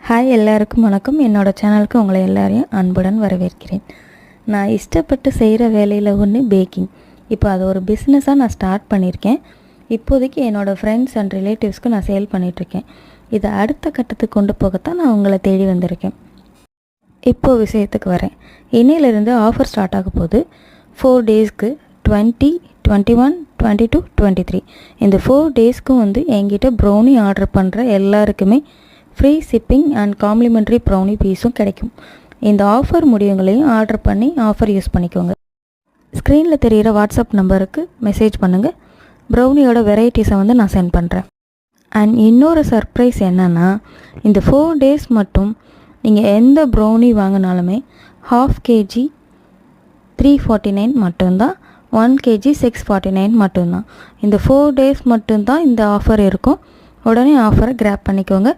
Hi எல்லாருக்கும் வணக்கம். என்னோடய சேனலுக்கு உங்களை எல்லாரையும் அன்புடன் வரவேற்கிறேன். நான் இஷ்டப்பட்டு செய்கிற வேலையில் ஒன்று பேக்கிங். இப்போ அது ஒரு பிஸ்னஸாக நான் ஸ்டார்ட் பண்ணியிருக்கேன். இப்போதைக்கு என்னோடய ஃப்ரெண்ட்ஸ் அண்ட் ரிலேட்டிவ்ஸ்க்கு நான் சேல் பண்ணிகிட்ருக்கேன். இதை அடுத்த கட்டத்துக்கு கொண்டு போகத்தான் நான் உங்களை தேடி வந்திருக்கேன். இப்போது விஷயத்துக்கு வரேன். இன்னையிலேருந்து ஆஃபர் ஸ்டார்ட் ஆக போகுது. 4 டேஸ்க்கு 20, 21, 22, 23 இந்த 4 டேஸ்க்கும் என்கிட்ட ப்ரௌனி ஆர்டர் பண்ணுற எல்லாருக்குமே free shipping and complimentary brownie பீஸும் கிடைக்கும். இந்த ஆஃபர் முடிவுங்களையும் ஆர்டர் பண்ணி ஆஃபர் யூஸ் பண்ணிக்கோங்க. ஸ்க்ரீனில் தெரிகிற வாட்ஸ்அப் நம்பருக்கு மெசேஜ் பண்ணுங்கள். ப்ரௌனியோட வெரைட்டிஸை நான் சென்ட் பண்ணுறேன். அண்ட் இன்னொரு சர்ப்ரைஸ் என்னென்னா, இந்த 4 டேஸ் மட்டும் நீங்கள் எந்த ப்ரௌனி வாங்கினாலுமே 1/2 kg 349 மட்டும்தான், 1 kg 649 மட்டும்தான். இந்த 4 டேஸ் மட்டும்தான் இந்த ஆஃபர் இருக்கும். உடனே ஆஃபரை கிராப் பண்ணிக்கோங்க.